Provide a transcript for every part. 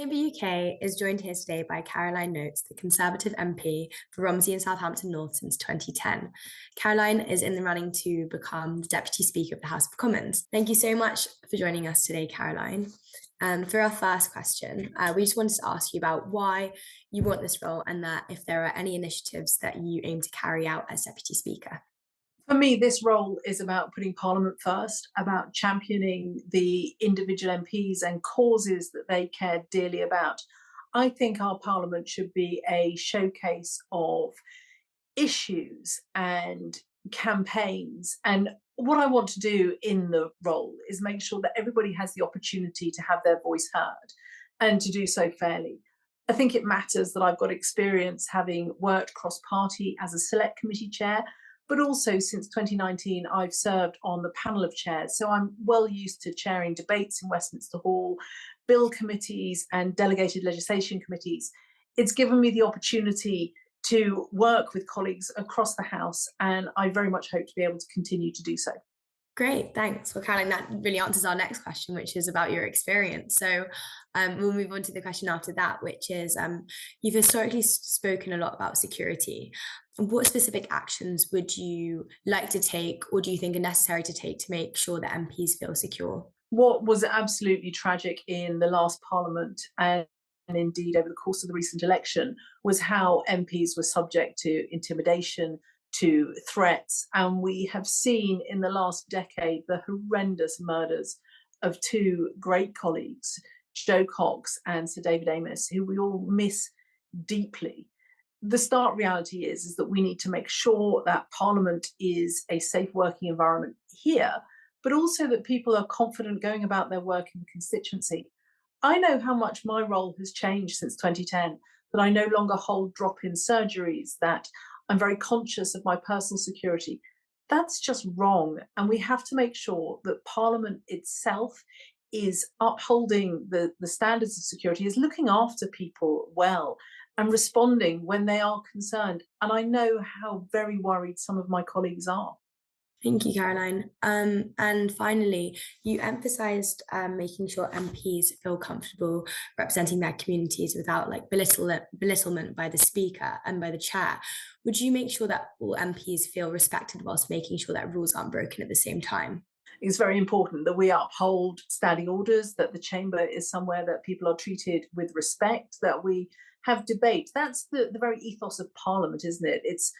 Chamber UK is joined here today by Caroline Nokes, the Conservative MP for Romsey and Southampton North since 2010. Caroline is in the running to become the Deputy Speaker of the House of Commons. Thank you so much for joining us today, Caroline. And for our first question, we just wanted to ask you about why you want this role and that if there are any initiatives that you aim to carry out as Deputy Speaker. For me, this role is about putting Parliament first, about championing the individual MPs and causes that they care dearly about. I think our Parliament should be a showcase of issues and campaigns. And what I want to do in the role is make sure that everybody has the opportunity to have their voice heard and to do so fairly. I think it matters that I've got experience having worked cross-party as a select committee chair, but also since 2019, I've served on the panel of chairs. So I'm well used to chairing debates in Westminster Hall, bill committees and delegated legislation committees. It's given me the opportunity to work with colleagues across the House, and I very much hope to be able to continue to do so. Great, thanks. Well, Caroline, that really answers our next question, which is about your experience. So we'll move on to the question after that, which is you've historically spoken a lot about security. What specific actions would you like to take, or do you think are necessary to take to make sure that MPs feel secure? What was absolutely tragic in the last Parliament and indeed over the course of the recent election was how MPs were subject to intimidation, to threats. And we have seen in the last decade the horrendous murders of two great colleagues, Jo Cox and Sir David Amess, who we all miss deeply. The stark reality is that we need to make sure that Parliament is a safe working environment here, but also that people are confident going about their work in the constituency. I know how much my role has changed since 2010, that I no longer hold drop-in surgeries, that I'm very conscious of my personal security. That's just wrong. And we have to make sure that Parliament itself is upholding the standards of security, is looking after people well and responding when they are concerned. And I know how very worried some of my colleagues are. Thank you, Caroline. And finally, you emphasised making sure MPs feel comfortable representing their communities without belittlement by the Speaker and by the Chair. Would you make sure that all MPs feel respected whilst making sure that rules aren't broken at the same time? It's very important that we uphold standing orders, that the chamber is somewhere that people are treated with respect, that we have debate. That's the very ethos of Parliament, isn't it? It's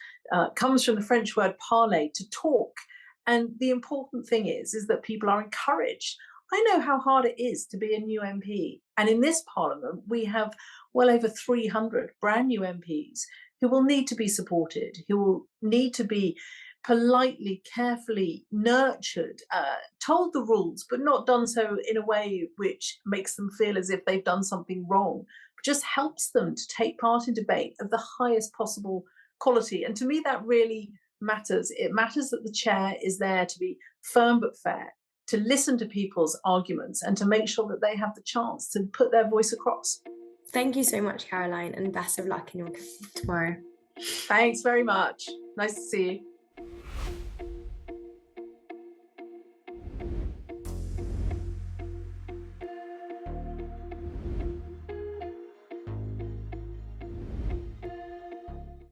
comes from the French word parler, to talk. And the important thing is that people are encouraged. I know how hard it is to be a new MP. And in this Parliament, we have well over 300 brand new MPs who will need to be supported, who will need to be politely, carefully nurtured, told the rules, but not done so in a way which makes them feel as if they've done something wrong, but just helps them to take part in debate of the highest possible quality. And to me, that really matters. It matters that the chair is there to be firm but fair, to listen to people's arguments and to make sure that they have the chance to put their voice across. Thank you so much, Caroline, and best of luck in your tomorrow. Thanks very much. Nice to see you.